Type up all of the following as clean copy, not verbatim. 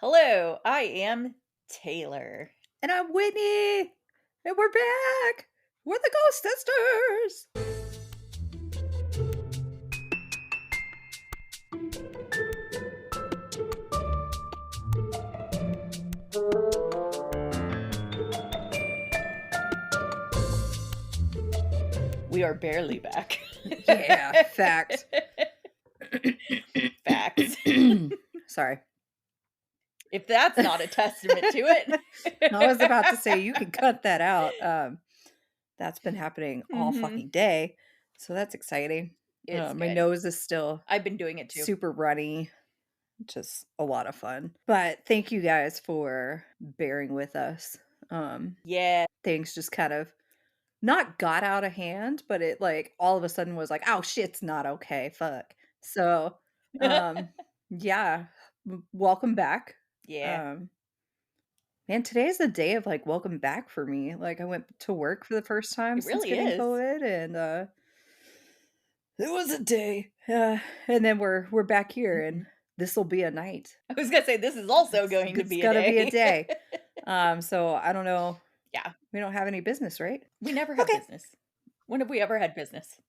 Hello, I am Taylor. And I'm Whitney, and we're back. We're the Ghost Sisters. We are barely back. Yeah, facts. Facts. Sorry. If that's not a testament to I was about to it. say you can cut that out. That's been happening all Mhm. fucking day, so that's exciting. It's My good. nose is still I've been doing it too. super runny, just a lot of fun. But thank you guys for bearing with us. Yeah. Things just kind of not got out of hand, but it, like, all of a sudden was like, "Oh, shit's not okay, fuck." So, um, yeah, welcome back. Yeah. Um, man, today is the day of, like, welcome back for me. Like, I went to work for the first time It since really getting is. COVID, and, it was a day. And then we're back here, and Mhm. this'll be a night. I was gonna say this is also It's going to it's be a gonna be a day. day. So I don't know. Yeah. We don't have any business, right? We never have Okay. business. When have we ever had business?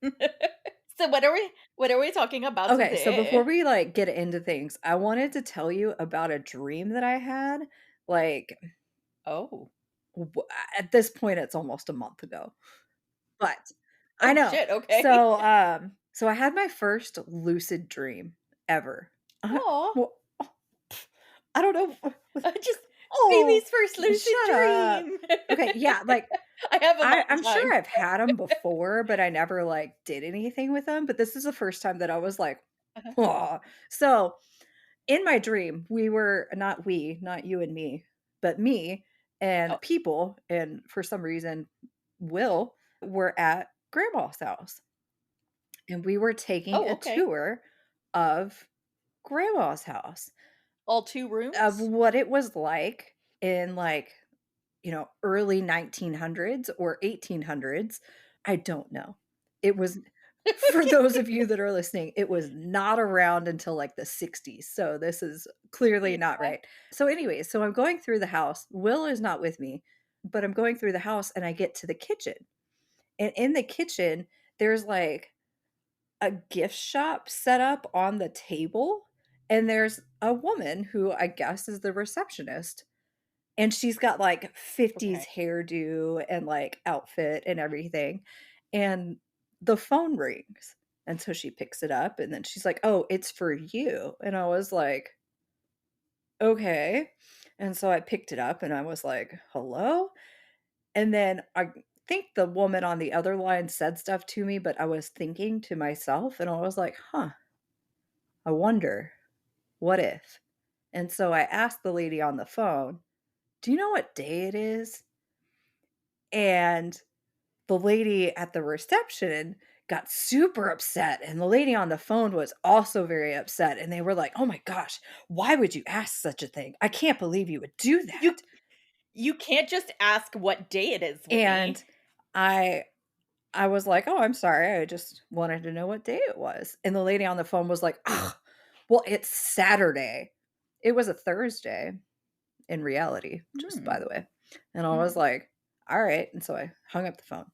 So what are we talking about Okay, so before today? we, like, get into things, I wanted to tell you about a dream that I had, like, Oh. w at this point, it's almost a month ago, but I Oh know. shit, okay. So I had my first lucid dream ever. Aw. Well, I don't know. Just Oh, baby's first lucid shut up. dream. Okay, yeah, like, I have them all the I'm time. sure I've had them before, but I never, like, did anything with them. But this is the first time that I was like, Uh-huh. "Aw." So in my dream, not you and me, but me Oh. and people, and for some reason, Will, were at grandma's house. And we were taking Oh, a okay. tour of grandma's house, All 2 of rooms? what it was like in, like, early 1900s or 1800s. I don't know. It was For those of you that are listening, it was not around until, like, the '60s, so this is clearly Yeah. not right. So anyways, so I'm going through the house. Will is not with me, but I'm going through the house and I get to the kitchen. And in the kitchen, there's, like, a gift shop set up on the table, and there's a woman who I guess is the receptionist, and she's got, like, Okay. 50s hairdo and, like, outfit and everything, and the phone rings, and so she picks it up, and then she's like, "Oh, it's for you," and I was like, "Okay," and so I picked it up, and I was like, "Hello?" And then I think the woman on the other line said stuff to me, but I was thinking to myself, and I was like, "Huh, I wonder, what if?" And so I asked the lady on the phone, "Do you know what day it is?" And the lady at the reception got super upset, and the lady on the phone was also very upset, and they were like, "Oh my gosh, why would you ask such a thing? I can't believe you would do You that." you can't just ask what day it is, And Whitney. I I was like, "Oh, I'm sorry, I just wanted to know what day it was." And the lady on the phone was like, "Ugh, well, it's Saturday." It was a Thursday in reality, just by Hmm. the way. And I was Mhm. like, "Alright." And so I hung up the phone.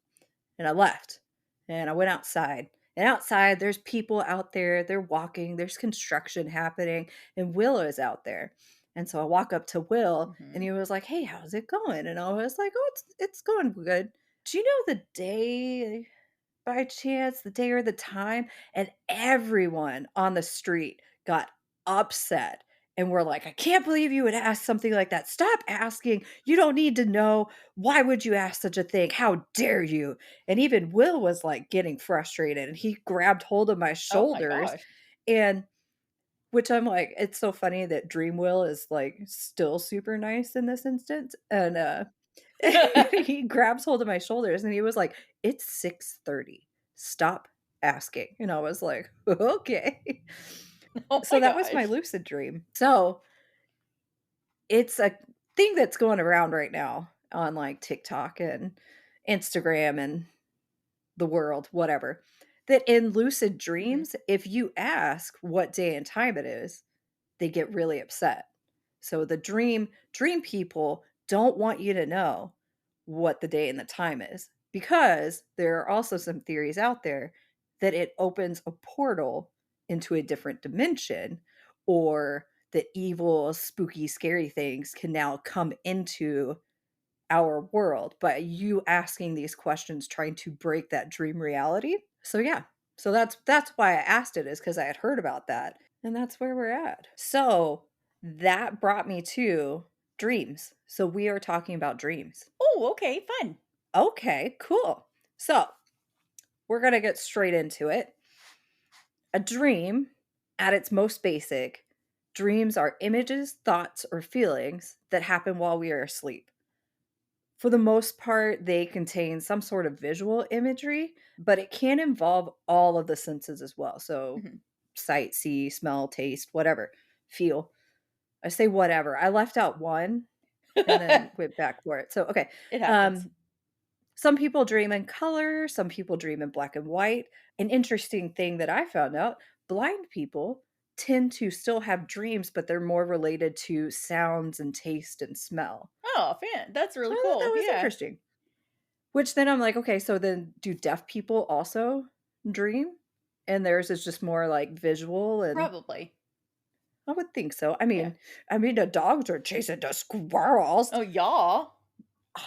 And I left, and I went outside, and outside, there's people out there, they're walking, there's construction happening, and Will is out there, and so I walk up to Will, and Mhm. he was like, "Hey, how's it going?" And I was like, "Oh, it's going good. Do you know the day by chance, the day or the time?" And everyone on the street got upset and were like, "I can't believe you would ask something like that. Stop asking. You don't need to know. Why would you ask such a thing? How dare you?" And even Will was, like, getting frustrated, and he grabbed hold of my Oh my shoulders, gosh. and which I'm like, it's so funny that Dream Will is, like, still super nice in this instance, and, he grabs hold of my shoulders, and he was like, "It's 6:30. Stop asking." And I was like, "Okay." Oh So my that was my gosh. lucid dream. So, it's a thing that's going around right now on, like, TikTok and Instagram and the world, whatever, that in lucid Mhm. dreams, if you ask what day and time it is, they get really upset. So the dream people don't want you to know what the day and the time is because there are also some theories out there that it opens a portal into a different dimension or that evil, spooky, scary things can now come into our world by you asking these questions trying to break that dream reality. So yeah. So that's why I asked it is cuz I had heard about that and that's where we're at. So that brought me to dreams. So we are talking about dreams. Oh, okay, fun. Okay, cool. So, we're going to get straight into it. A dream at its most basic, dreams are images, thoughts or feelings that happen while we are asleep. For the most part, they contain some sort of visual imagery, but it can involve all of the senses as well. So, Mhm. sight, see, smell, taste, whatever, feel. I say whatever. I left out one and then went back for it. So, okay. It happens. Um, some people dream in color, some people dream in black and white. An interesting thing that I found out blind people tend to still have dreams, but they're more related to sounds and taste and smell. Oh, fan that's So really I thought cool, that was yeah. interesting. Which then I'm like, okay, so then do deaf people also dream? And theirs is just more like visual and Probably. I would think so. I Yeah. mean, the dogs are chasing the squirrels. Oh, yeah.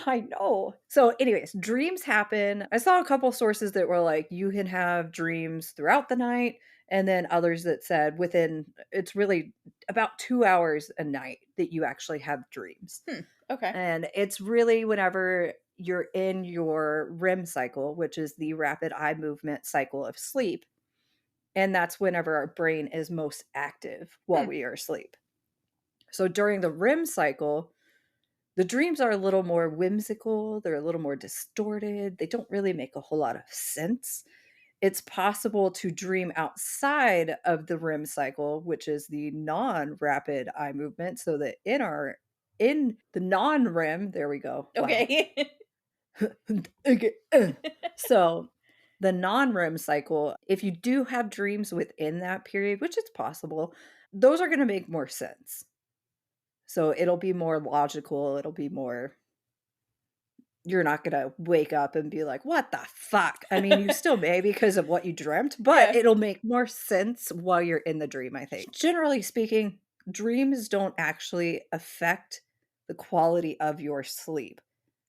I know. So, anyways, dreams happen. I saw a couple sources that were like, you can have dreams throughout the night, and then others that said within it's really about 2 hours a night that you actually have dreams. Hmm, okay. And it's really whenever you're in your REM cycle, which is the rapid eye movement cycle of sleep. And that's whenever our brain is most active while Hmm, we are asleep. So, during the REM cycle, the dreams are a little more whimsical, they're a little more distorted, they don't really make a whole lot of sense. It's possible to dream outside of the REM cycle, which is the non-rapid eye movement, so that in the non-REM there we go, wow. okay. Okay, So, the non-REM cycle, if you do have dreams within that period, which is possible, those are gonna make more sense. So, it'll be more logical, it'll be more you're not gonna wake up and be like, "What the fuck?" I mean, you still may because of what you dreamt, but Yeah. it'll make more sense while you're in the dream, I think. Generally speaking, dreams don't actually affect the quality of your sleep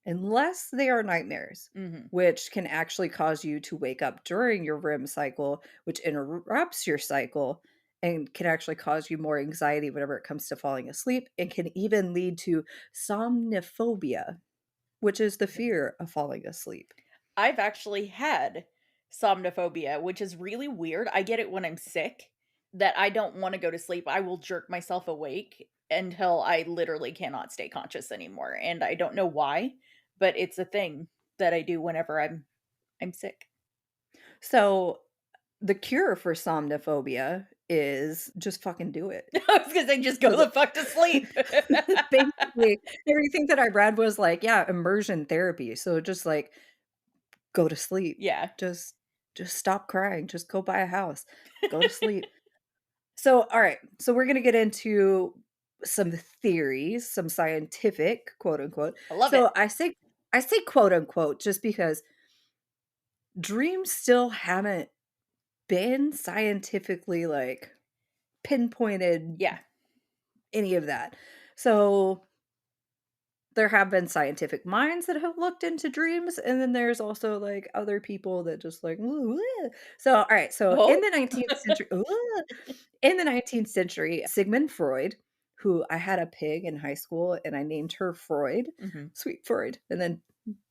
unless they are nightmares, Mhm. which can actually cause you to wake up during your REM cycle, which interrupts your cycle and can actually cause you more anxiety whenever it comes to falling asleep and can even lead to somniphobia, which is the fear of falling asleep. I've actually had somnophobia, which is really weird. I get it when I'm sick, that I don't wanna go to sleep. I will jerk myself awake until I literally cannot stay conscious anymore, and I don't know why, but it's a thing that I do whenever I'm sick. So, the cure for somnophobia is just fucking do it. I was gonna say, just So go the the fuck to sleep. basically, everything that I read was like, yeah, immersion therapy. So just like go to sleep. Yeah. Just just stop crying. Just go buy a house. Go to sleep. So, all right. So we're going to get into some theories, some scientific, quote unquote. I love it. So I say quote unquote just because dreams still haven't been scientifically like pinpointed Yeah. any of that. So there have been scientific minds that have looked into dreams, and then there's also like other people that just like "Ooh, eh." So all right, so in Oh? the 19th century in the 19th century, Sigmund Freud, who I had a pig in high school and I named her Freud, Mhm. sweet Freud. And then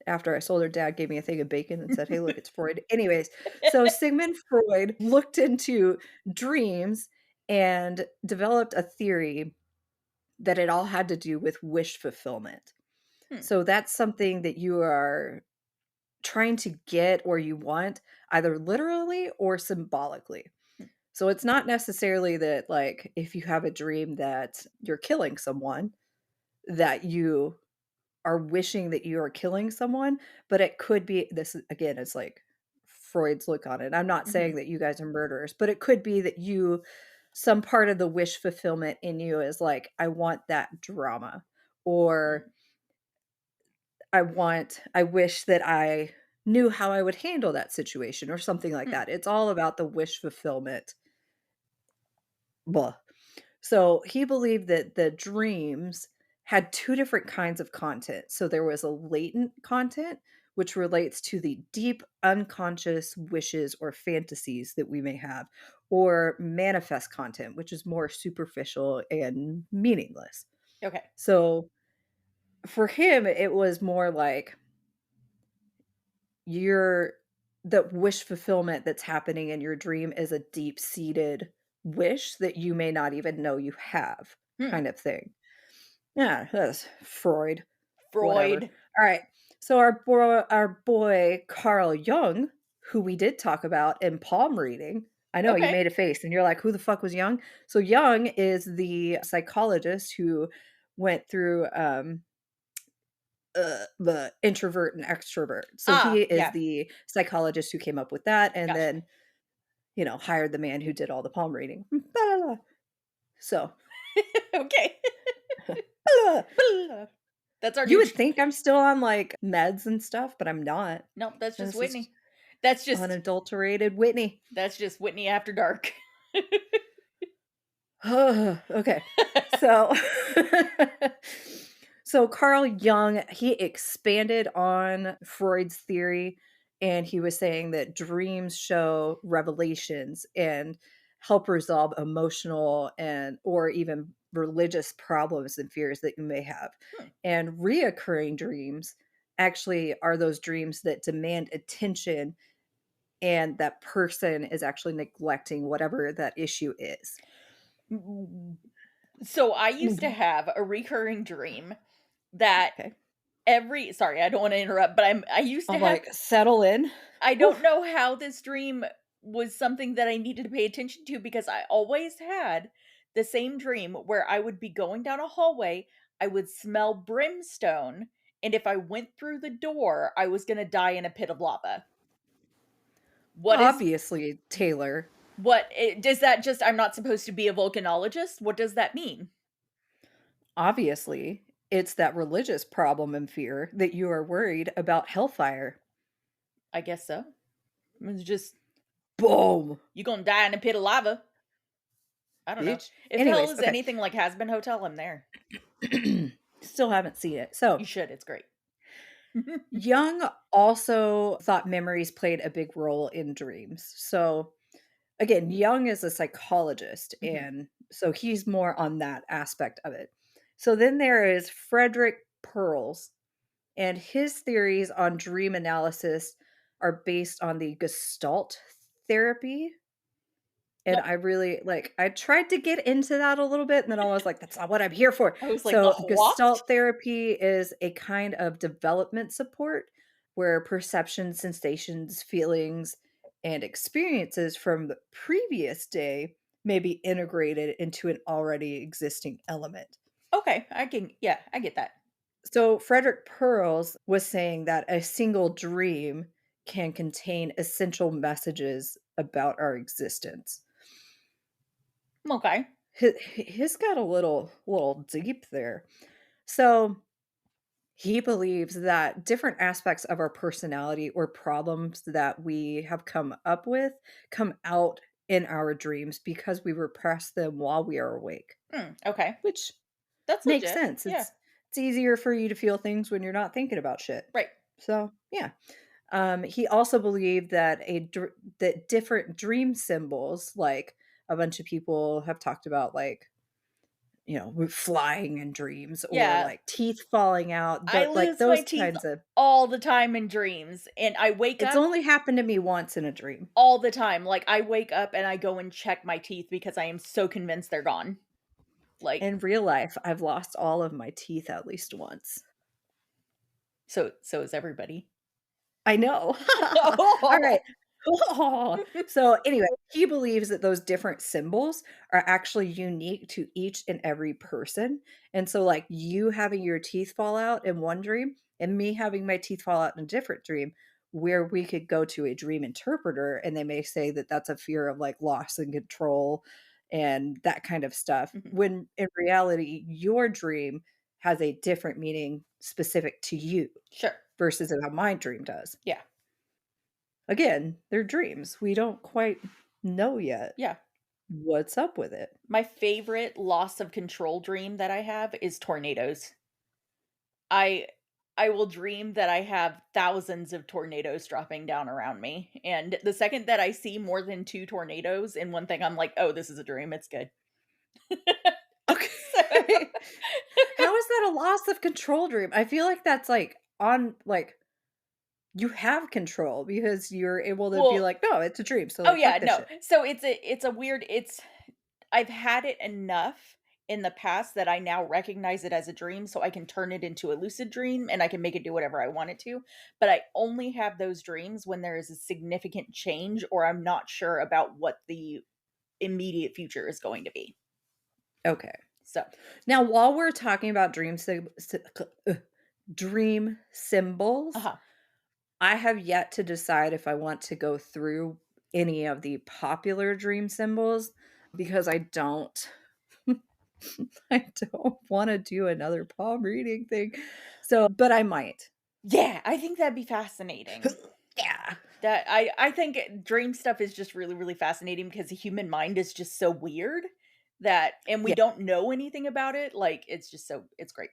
after I sold her, dad gave me a thing of bacon and said, "Hey, look, it's Freud." Anyways, so Sigmund Freud looked into dreams and developed a theory that it all had to do with wish fulfillment. Hmm. So that's something that you are trying to get or you want either literally or symbolically. Hmm. So it's not necessarily that like if you have a dream that you're killing someone that you are wishing that you are killing someone, but it could be again it's like Freud's look on it. I'm not saying Mhm. that you guys are murderers, but it could be that you some part of the wish fulfillment in you is like, I want that drama, or Mm, I wish that I knew how I would handle that situation or something like hmm, that. It's all about the wish fulfillment. Blah. So he believed that the dreams had two different kinds of content. So there was a latent content, which relates to the deep unconscious wishes or fantasies that we may have, or manifest content, which is more superficial and meaningless. okay. So for him, it was more like your the wish fulfillment that's happening in your dream is a deep-seated wish that you may not even know you have, Hmm. kind of thing. Yeah, that's Freud, whatever. Freud. Alright, so our boy Carl Jung, who we did talk about in palm reading. I know you Okay. made a face and you're like, "Who the fuck was Jung?" So Jung is the psychologist who went through, the introvert and extrovert. So he Ah, is yeah. the psychologist who came up with that and Gotcha. then, hired the man who did all the palm reading. So, Okay. That's our you new would think I'm still on, like, meds and stuff, but I'm not. nope, that's just This is Whitney. That's just unadulterated Whitney. that's just Whitney after dark. Okay. So so Carl Jung, he expanded on Freud's theory, and he was saying that dreams show revelations and help resolve emotional and or even religious problems and fears that you may have. Hmm, And reoccurring dreams actually are those dreams that demand attention and that person is actually neglecting whatever that issue is. mm, so I used to have a recurring dream that Okay. every sorry, I don't wanna interrupt, but I used to I'm have like, "Settle in." I Whew. don't know how this dream was something that I needed to pay attention to because I always had the same dream where I would be going down a hallway, I would smell brimstone, and if I went through the door, I was gonna die in a pit of lava. What is Obviously, Taylor, does that just I'm not supposed to be a volcanologist? What does that mean? obviously, it's that religious problem and fear that you are worried about hellfire. I guess so. It's just Boom, you gonna die in a pit of lava. I don't know. bitch. If hell Anyways, is okay. anything like Has Been Hotel, I'm there. Still haven't seen it. So, You should, it's great. Jung also thought memories played a big role in dreams. So, again, Jung is a psychologist, Mhm. and so he's more on that aspect of it. So then there is Frederick Pearls, and his theories on dream analysis are based on the Gestalt therapy. And No, I really I tried to get into that a little bit, and then I was like, that's not what I'm here for. I was like, "The So, what?" Gestalt therapy is a kind of development support where perceptions, sensations, feelings, and experiences from the previous day may be integrated into an already existing element. Okay, I can yeah, I get that. So Frederick Pearls was saying that a single dream can contain essential messages about our existence. Okay. His got a little deep there. So he believes that different aspects of our personality or problems that we have come up with come out in our dreams because we repress them while we are awake, Okay. which That's makes legit. sense. Yeah, It's easier for you to feel things when you're not thinking about shit. right. So, yeah. He also believed that that different dream symbols, like a bunch of people have talked about, like with flying in dreams or Yeah, like teeth falling out, I like lose my those teeth kinds of. all the time in dreams, and I wake It's up only happened to me once in a dream. all the time. Like, I wake up and I go and check my teeth because I am so convinced they're gone. Like, In real life, I've lost all of my teeth at least once. so is everybody. I know. All right. So anyway, he believes that those different symbols are actually unique to each and every person. And so like you having your teeth fall out in one dream and me having my teeth fall out in a different dream where we could go to a dream interpreter and they may say that that's a fear of like loss and control and that kind of stuff, Mhm. when in reality, your dream has a different meaning specific to you Sure. versus how my dream does. Yeah. Again, they're dreams. We don't quite know yet Yeah. what's up with it. My favorite loss of control dream that I have is tornadoes. I I will dream that I have thousands of tornadoes dropping down around me, and the second that I see more than 2 tornadoes in one thing, I'm like, "Oh, this is a dream, it's good." So Okay. How is that a loss of control dream? I feel like that's, like, on like, you have control because you're able to be well like, "No, it's a dream, so, oh, like, yeah, fuck this no. shit." So it's a weird it's I've had it enough in the past that I now recognize it as a dream, so I can turn it into a lucid dream, and I can make it do whatever I want it to, but I only have those dreams when there is a significant change or I'm not sure about what the immediate future is going to be. Okay. So Now, while we're talking about dream symbols, uh-huh. I have yet to decide if I want to go through any of the popular dream symbols because I don't I don't wanna do another palm reading thing. So but I might. Yeah, I think that'd be fascinating. Yeah. That I think dream stuff is just really, really fascinating because the human mind is just so weird that and we Yeah. don't know anything about it, like, it's just so it's great.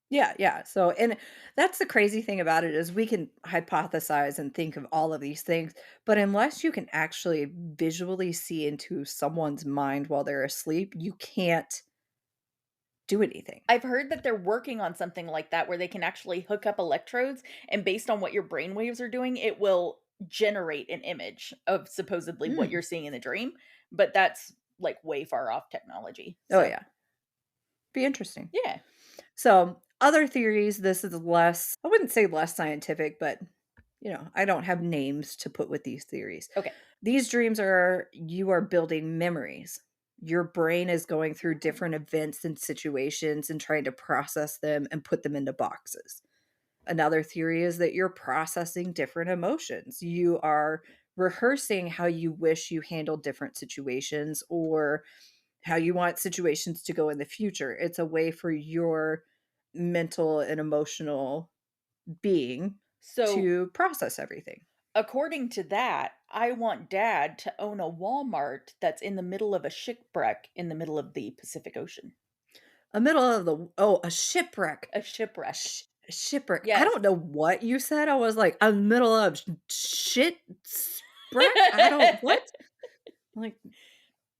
Yeah, yeah. So and that's the crazy thing about it is we can hypothesize and think of all of these things, but unless you can actually visually see into someone's mind while they're asleep, you can't do anything. I've heard that they're working on something like that where they can actually hook up electrodes, and based on what your brain waves are doing, it will generate an image of supposedly what Mm. you're seeing in the dream, but that's, like, way far off technology, Oh, so yeah. Be interesting. yeah. So, other theories, this is less I wouldn't say less scientific, but, I don't have names to put with these theories. Okay. These dreams are you are building memories. Your brain is going through different events and situations and trying to process them and put them into boxes. Another theory is that you're processing different emotions. You are rehearsing how you wish you handled different situations or how you want situations to go in the future. It's a way for your mental and emotional being So, to process everything. according to that, I want dad to own a Walmart that's in the middle of a shipwreck in the middle of the Pacific Ocean. A shipwreck. A shipwreck. A shipwreck. I Yes. don't know what you said. I was like, a middle of shit wreck. I don't what? Like,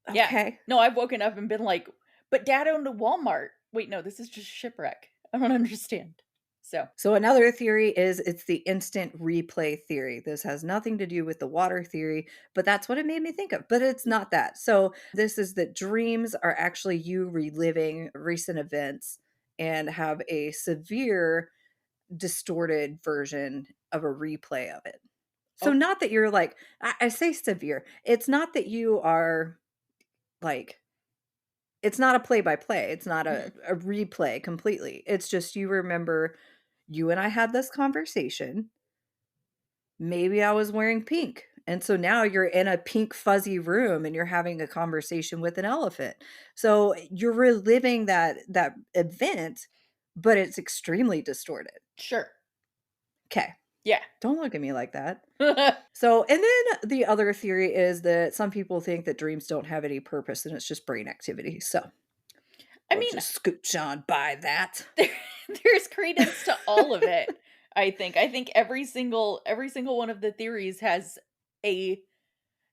Yeah. okay. No, I've woken up and been like, "But dad owned a Walmart." Wait, no, this is just shipwreck. I don't understand. So, So another theory is it's the instant replay theory. This has nothing to do with the water theory, but that's what it made me think of. But it's not that. So this is that dreams are actually you reliving recent events and have a severe distorted version of a replay of it. So oh, not that you're like I say severe. It's not that you are like it's not a play by play. It's not mhm. a replay completely. It's just you remember you and I had this conversation. Maybe I was wearing pink. And so now you're in a pink fuzzy room and you're having a conversation with an elephant. So you're reliving that event, but it's extremely distorted. Sure. Okay. Yeah. Don't look at me like that. I So, and then the other theory is that some people think that dreams don't have any purpose and it's just brain activity. So we'll mean, just scooch on by that. there there's credence to all of it, I think. I think every single one of the theories has a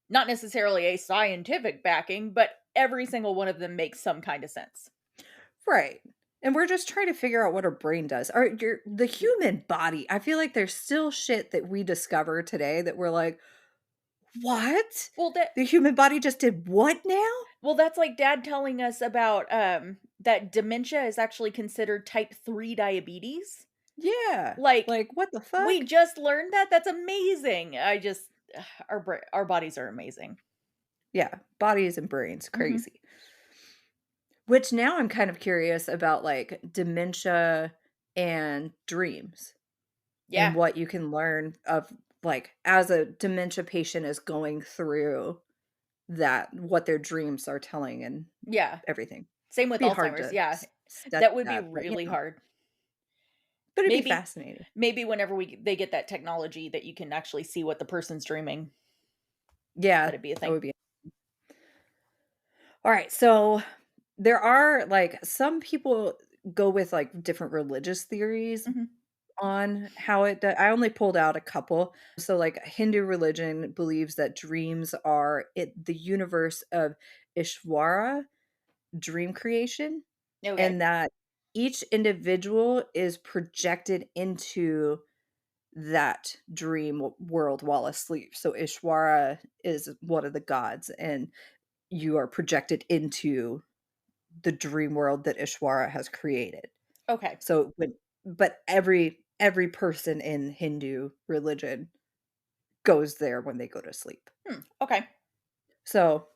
not necessarily a scientific backing, but every single one of them makes some kind of sense. Right. And we're just trying to figure out what our brain does. The Yeah. human body, I feel like there's still shit that we discover today that we're like, "What? Well, that The human body just did what now?" well, that's like dad telling us about, that dementia is actually considered type 3 diabetes. Yeah. Like, Like, what the we fuck? just learned that? That's amazing. I just our bodies are amazing. Yeah, bodies and brains, Mhm. crazy. Which now I'm kind of curious about, like, dementia and dreams and Yeah. what you can learn of, like, as a dementia patient is going through that what their dreams are telling and Yeah. everything. Same with Be hard Alzheimer's, to yeah. study That would be that, but, really hard. but it'd be Maybe fascinating. maybe whenever they get that technology that you can actually see what the person's dreaming, Yeah, that'd be a that thing. would be alright, so there are, like some people go with, like, different religious theories Mhm. on how I only pulled out a couple. So, like, Hindu religion believes that dreams are the universe of Ishvara, dream creation, Okay. and that each individual is projected into that dream world while asleep. So Ishvara is one of the gods, and you are projected into the dream world that Ishvara has created. Okay. So when but every person in Hindu religion goes there when they go to sleep. Okay. So,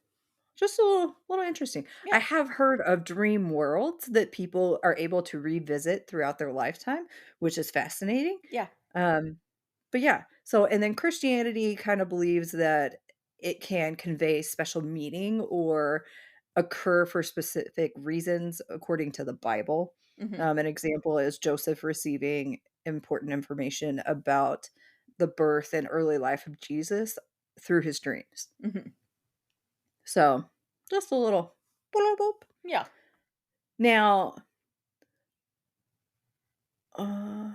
just a little interesting. I Yeah. have heard of dream worlds that people are able to revisit throughout their lifetime, which is fascinating. Yeah. Um, but yeah, so and then Christianity kind of believes that it can convey special meaning or occur for specific reasons according to the Bible. Mhm. An example is Joseph receiving important information about the birth and early life of Jesus through his dreams. Mhm. So, just a little boop, boop. Yeah. Now, uh,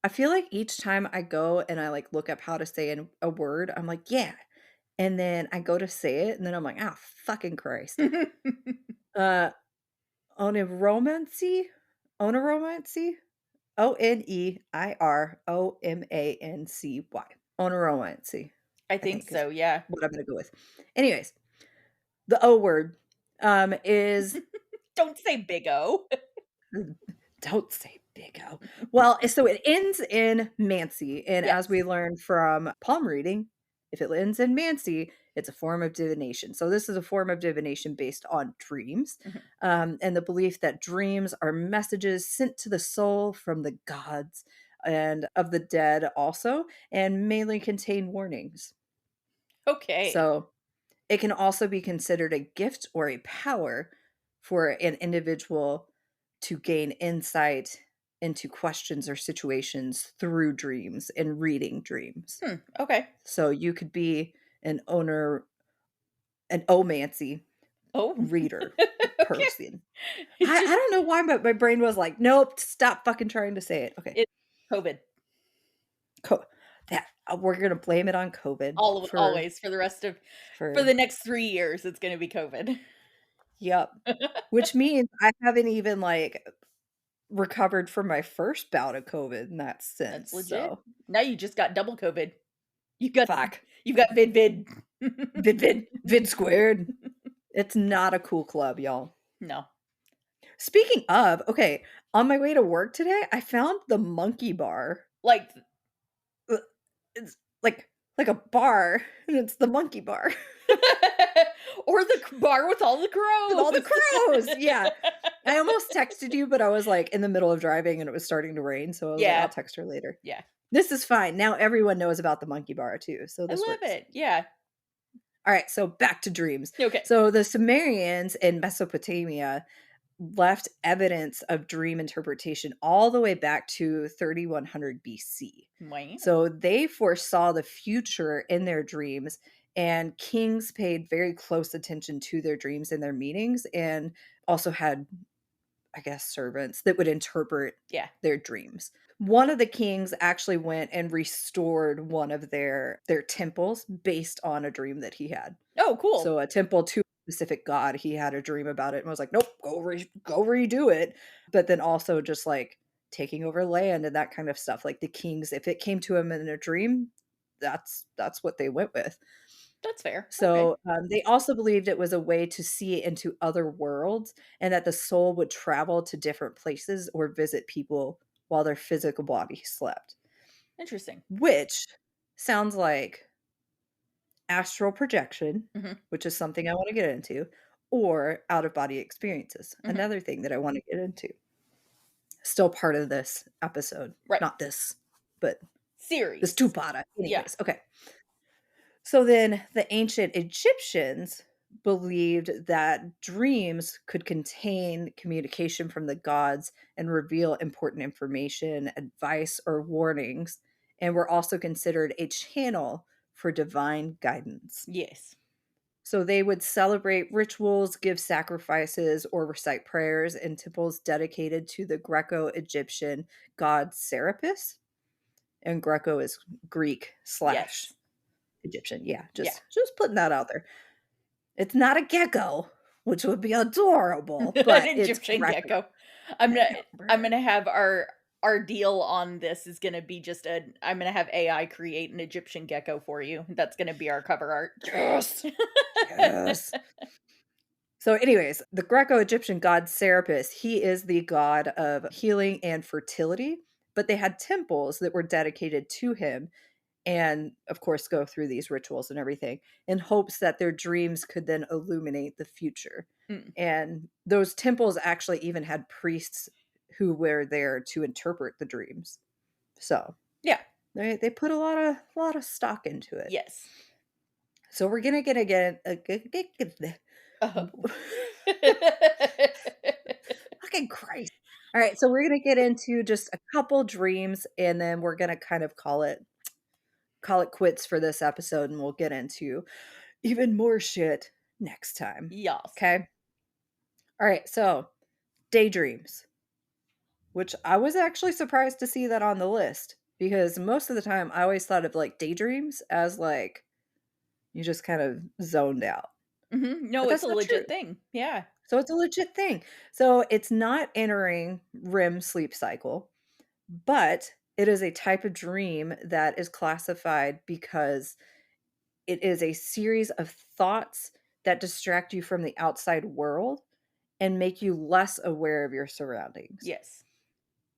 I feel like each time I go and I like look up how to say a word, I'm like, yeah. And then I go to say it, and then I'm like, "Ah, fucking Christ." Uh, Oneiromancy? Oneiromancy? Oneiromancy. Oneiromancy, I I think think is so, yeah. what I'm gonna go with. Anyways, the O word, is Don't say big O. don't say big O. Well, so it ends in Mancy, and as Yes. we learned from palm reading, if it ends in Mancy, it's a form of divination. So this is a form of divination based on dreams, Mhm. and the belief that dreams are messages sent to the soul from the gods and of the dead also, and mainly contain warnings. Okay. So it can also be considered a gift or a power for an individual to gain insight into questions or situations through dreams and reading dreams. Okay. So you could be an owner, an omancy Oh. reader Okay. person. It I just don't know why, but my brain was like, nope, stop fucking trying to say it. Okay. it's COVID. Co- that we're gonna blame it on COVID All of always for for the next 3 years, it's gonna be COVID. yep. Which means I haven't even like recovered from my first bout of COVID in that That's sense, legit. so Now you just got double COVID. You got fuck. you got vid. Vid squared. It's not a cool club, y'all. No. Speaking of, okay, on my way to work today, I found the monkey bar. Like Uh, it's like a bar, and it's the monkey bar or the bar with all the with all the crows. crows. Yeah. I almost texted you, but I was, like, in the middle of driving, and it was starting to rain, so I was like, "I'll Yeah, text her later." yeah. This is fine. Now everyone knows about the monkey bar too, so I this love works. it. Yeah. Alright, so back to dreams. Okay. So the Sumerians in Mesopotamia left evidence of dream interpretation all the way back to 3100 BC. Wow. So they foresaw the future in their dreams, and kings paid very close attention to their dreams in their meetings and also had, I guess, servants that would interpret Yeah. their dreams. One of the kings actually went and restored one of their temples based on a dream that he had. Oh, cool. So a temple to a specific god, he had a dream about it and was like, "Nope, go redo it." But then also just, like, taking over land and that kind of stuff, like, the kings, if it came to him in a dream, that's what they went with. That's fair. Okay. So, they also believed it was a way to see into other worlds and that the soul would travel to different places or visit people while their physical body slept, Interesting. which sounds like astral projection, Mhm. which is something I wanna get into, or out of body experiences, Mhm. another thing that I wanna get into. Still part of this episode, Right. not this, but this Series. two-parter. Yeah. Anyways, okay. So then the ancient Egyptians believed that dreams could contain communication from the gods and reveal important information, advice, or warnings, and were also considered a channel for divine guidance. Yes. So they would celebrate rituals, give sacrifices, or recite prayers in temples dedicated to the Greco Egyptian god Serapis. And Greco is Greek slash Yes. Egyptian. Yeah, Yeah. just putting that out there. It's not a gecko, which would be adorable, An but it's Egyptian Greco. gecko. I'm I gonna know, I'm right? gonna have our deal on this is gonna be just a I'm gonna have AI create an Egyptian gecko for you. That's gonna be our cover art. Yes. Yes. So, anyways, the Greco Egyptian god Serapis, he is the god of healing and fertility, but they had temples that were dedicated to him and, of course, go through these rituals and everything in hopes that their dreams could then illuminate the future. Mm. And those temples actually even had priests who were there to interpret the dreams. So Yeah. they put a lot of stock into it. Yes. So we're gonna get again Oh. fucking Christ. All right, so we're gonna get into just a couple dreams and then we're gonna kind of call it quits for this episode and we'll get into even more shit next time. Yes. Okay. All right. So, daydreams, which I was actually surprised to see that on the list because most of the time I always thought of like daydreams as like you just kind of zoned out, Mhm. No, but it's that's a not true. legit thing. Yeah. So, it's a legit thing. So, it's not entering REM sleep cycle, but it is a type of dream that is classified because it is a series of thoughts that distract you from the outside world and make you less aware of your surroundings. Yes.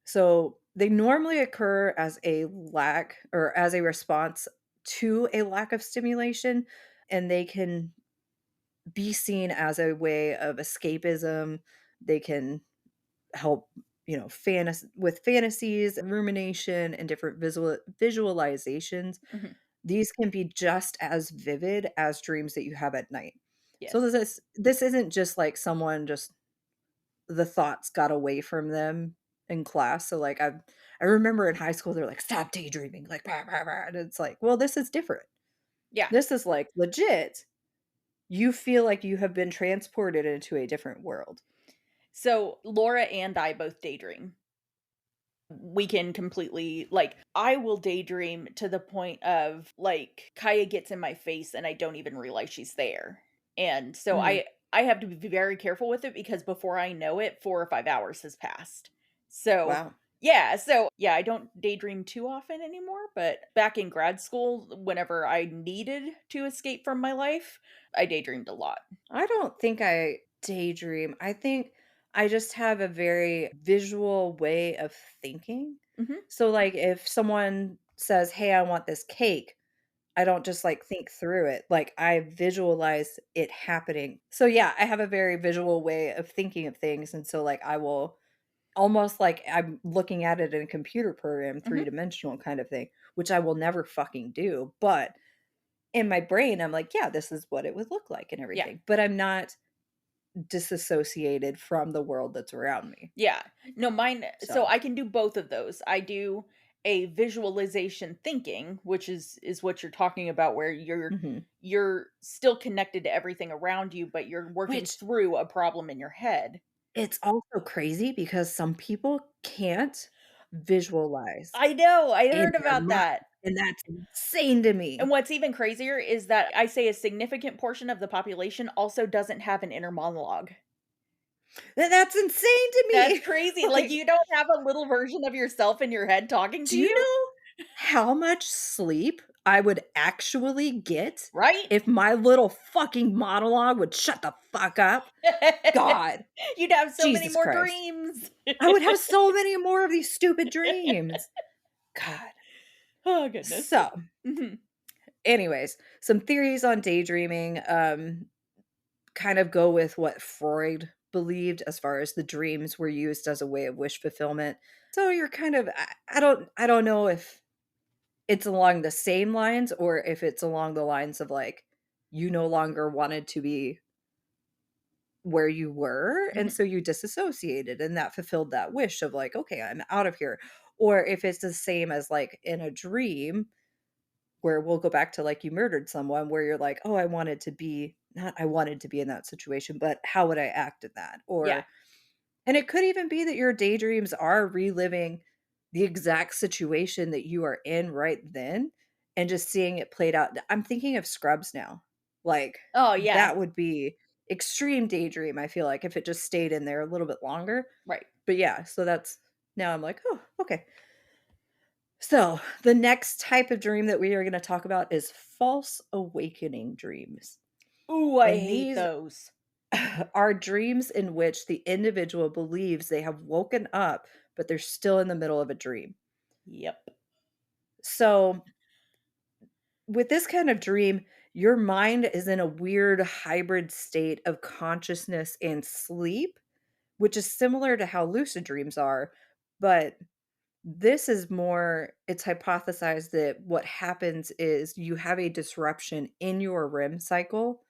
So they normally occur as a lack or as a response to a lack of stimulation, and they can be seen as a way of escapism. They can help, with fantasies, rumination, and different visualizations. Mhm. These can be just as vivid as dreams that you have at night. So Yes. this isn't just like someone just the thoughts got away from them in class. So like I remember in high school they're like stop daydreaming like "Rah, rah, rah," and it's like, well, this is different. Yeah. This is like legit. You feel like you have been transported into a different world. So, Laura and I both daydream. We can completely like, I will daydream to the point of, like, Kaya gets in my face and I don't even realize she's there. And so Mm, I have to be very careful with it because before I know it, 4 or 5 hours has passed. So, wow. yeah, I don't daydream too often anymore, but back in grad school, whenever I needed to escape from my life, I daydreamed a lot. I don't think I daydream. I think I just have a very visual way of thinking. Mhm. So like if someone says, "Hey, I want this cake," I don't just, like, think through it, like, I visualize it happening. So, yeah, I have a very visual way of thinking of things, and so, like, I will almost like I'm looking at it in a computer program, Mhm. three-dimensional kind of thing, which I will never fucking do, but in my brain, I'm like, "Yeah, this is what it would look like and Yeah. everything," but I'm not disassociated from the world that's around me, Yeah. No, mine so so I can do both of those. I do a visualization thinking, which is what you're talking about where mhm. you're still connected to everything around you, but you're working Which through a problem in your head. it's also crazy because some people can't visualize. I know, I In heard their about mind, that. and that's insane to And me. what's even crazier is that I say a significant portion of the population also doesn't have an inner monologue. That's insane to That's me. crazy. Like, Like, you don't have a little version of yourself in your head talking to do you you, know how much sleep I would actually get right? if my little fucking monologue would shut the fuck up? God, You'd have so many Jesus more Christ. dreams. I would have so many more of these stupid dreams. God. Oh, goodness. So, Mhm. anyways, some theories on daydreaming, kind of go with what Freud believed as far as the dreams were used as a way of wish fulfillment. So you're kind of I don't know if it's along the same lines or if it's along the lines of, like, you no longer wanted to be where you were, and Mhm. so you disassociated, and that fulfilled that wish of, like, "Okay, I'm out of here." Or if it's the same as, like, in a dream where we'll go back to, like, you murdered someone where you're like, "Oh, I wanted to be" not I wanted to be in that situation, but how would I act in that? Yeah. Or and it could even be that your daydreams are reliving the exact situation that you are in right then and just seeing it played out. I'm thinking of Scrubs now. Like, Oh, yeah. that would be extreme daydream, I feel like, if it just stayed in there a little bit longer. Right. But yeah, so that's now I'm like, "Oh, okay." So, the next type of dream that we are gonna talk about is false awakening dreams. Ooh, I And hate these those. are dreams in which the individual believes they have woken up, but they're still in the middle of a dream. Yep. So, with this kind of dream, your mind is in a weird hybrid state of consciousness and sleep, which is similar to how lucid dreams are. But this is more, it's hypothesized that what happens is you have a disruption in your REM cycle,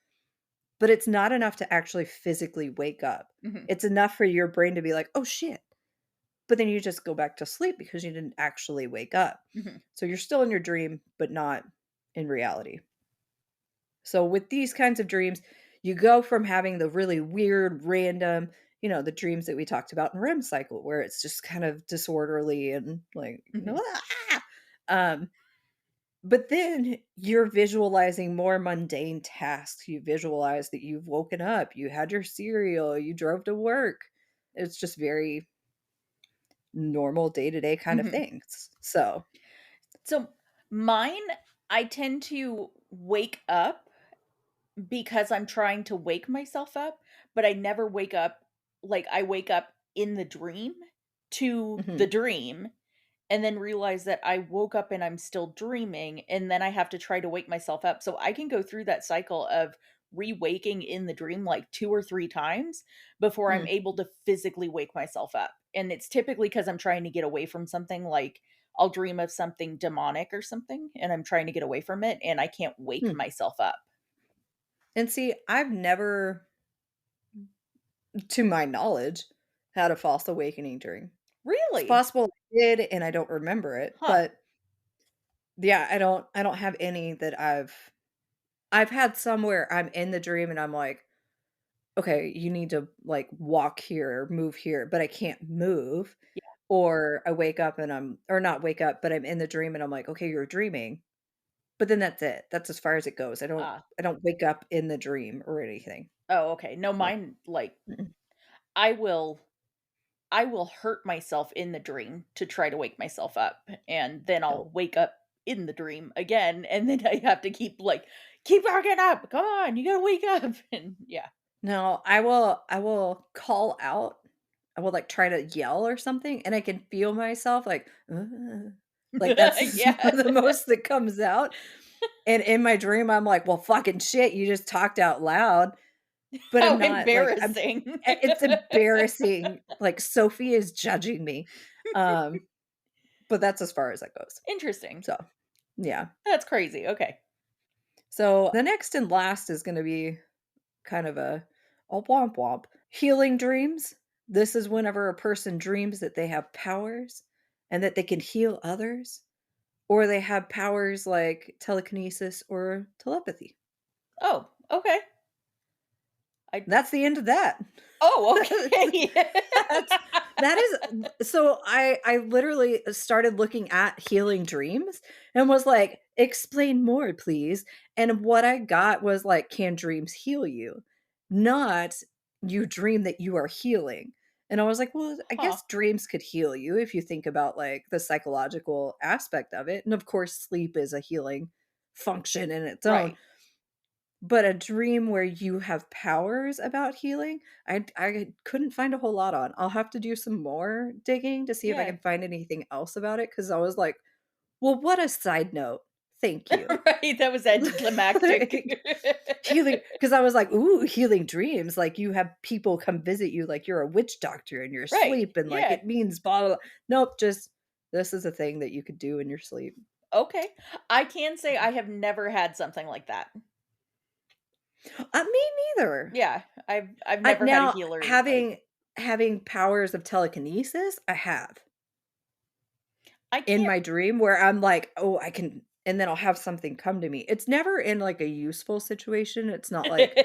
but it's not enough to actually physically wake up. Mhm. It's enough for your brain to be like, "Oh, shit." But then you just go back to sleep because you didn't actually wake up. Mhm. So you're still in your dream, but not in reality. So with these kinds of dreams, you go from having the really weird, random, the dreams that we talked about in REM cycle, where it's just kind of disorderly and like, Mhm. "Ah!" um, but then you're visualizing more mundane tasks. You visualize that you've woken up, you had your cereal, you drove to work. It's just very normal day-to-day kind of Mhm. things. So So, mine, I tend to wake up because I'm trying to wake myself up, but I never wake up like, I wake up in the dream to the mhm, dream and then realize that I woke up and I'm still dreaming, and then I have to try to wake myself up. So I can go through that cycle of re-waking in the dream like 2 or 3 times before I'm mm, able to physically wake myself up. And it's typically because 'cause I'm trying to get away from something, like, I'll dream of something demonic or something, and I'm trying to get away from it, and I can't wake hmm. myself up. And see, I've never, to my knowledge, had a false awakening dream. It's Really? possible I did and I don't remember it, Huh. but yeah, I don't have any that I've had some where I'm in the dream and I'm like, "Okay, you need to, like, walk here or move here," but I can't move. Yeah. Or I wake up and I'm or not wake up, but I'm in the dream and I'm like, "Okay, you're dreaming." But then that's it. That's as far as it goes. Ah. I don't wake up in the dream or anything. Oh, okay. No, So mine, like, mm-mm. I will I will hurt myself in the dream to try to wake myself up, and then I'll No. wake up in the dream again, and then I have to keep, like, "Keep waking up, come on, you gotta wake up," and yeah. No, I will call out. I will, like, try to yell or something, and I can feel myself like, like, that's Yeah. the most that comes out, and in my dream, I'm like, "Well, fucking shit, you just talked out loud," but How I'm not, like, embarrassing. it's embarrassing, like, Sophie is judging me, um, but that's as far as that goes. Interesting. So, yeah. That's crazy, okay. So, the next and last is gonna be kind of a womp womp. Healing dreams. This is whenever a person dreams that they have powers and that they can heal others, or they have powers like telekinesis or telepathy. Oh, okay. I That's the end of that. Oh, That's okay. that's that is so I literally started looking at healing dreams and was like, "Explain more, please." And what I got was like, "Can dreams heal you?" Not, "You dream that you are healing." And I was like, "Well, I Huh, guess dreams could heal you if you think about, like, the psychological aspect of it." And of course, sleep is a healing function in its own. right. But a dream where you have powers about healing, I couldn't find a whole lot on. I'll have to do some more digging to see if I Yeah. can find anything else about it. Because I was like, "Well, what a side note. Thank you." Right, that was anticlimactic. Like, healing, because I was like, "Ooh, healing dreams, like, you have people come visit you like you're a witch doctor in your Right, sleep, and, like, yeah. it means blah, blah, blah." Nope, just, this is a thing that you could do in your sleep. Okay. I can say I have never had something like that. Me neither. Yeah, I've never had a Now healer, like having powers of telekinesis, I have. I In can't. my dream where I'm like, "Oh, I can," and then I'll have something come to me. It's never in, like, a useful situation. It's not like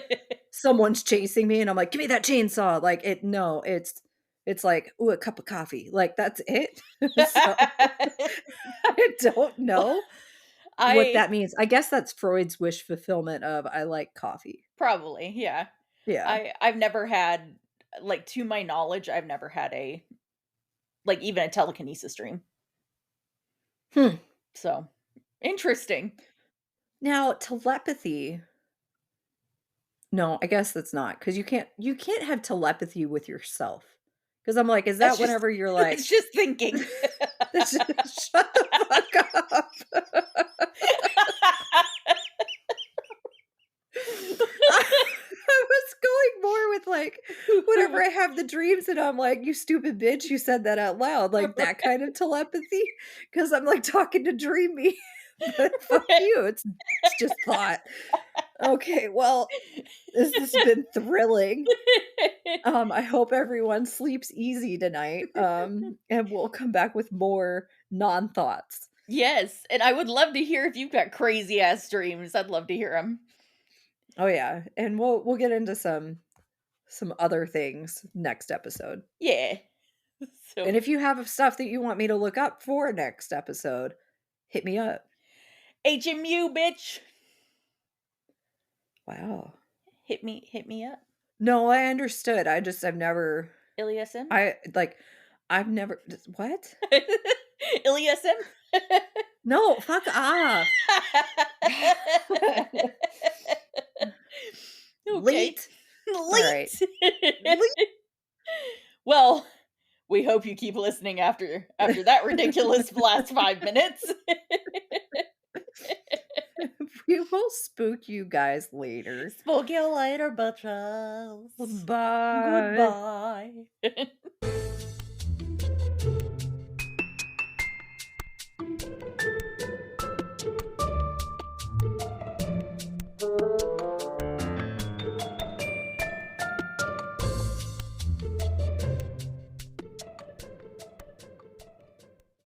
someone's chasing me and I'm like, "Give me that chainsaw." Like, no, it's like, "Ooh, a cup of coffee." Like, that's it. So, I don't Well, know what I that means. I guess that's Freud's wish fulfillment of, "I like coffee." probably, yeah. Yeah. I've never had, like, to my knowledge, I've never had a like, even a telekinesis dream. Hmm. So, interesting. Now, telepathy, no, I guess that's not because you can't have telepathy with yourself. Because 'Cause I'm like, is That's that just whenever you're that's like, just thinking. Shut the fuck up. I was going more with, like, whenever I have the dreams and I'm like, "You stupid bitch, you said that out loud," like, that kind of telepathy, because 'cause I'm, like, talking to dream me, but fuck you, it's just thought. Okay, well, this has been thrilling. I hope everyone sleeps easy tonight, and we'll come back with more non-thoughts. Yes, and I would love to hear if you've got crazy ass dreams. I'd love to hear them. Oh, yeah, and we'll get into some other things next episode. Yeah. And So, if you have stuff that you want me to look up for next episode, hit me up. HMU, bitch. Wow. Hit me up. No, I understood. I've never Iliasm? I like, I've never what? Iliasm? No, fuck off. Okay. Leet. Alright. Late. Leet. Well, we hope you keep listening after that ridiculous last 5 minutes. We will spook you guys later. Spoke you later, butchers. Bye. Goodbye.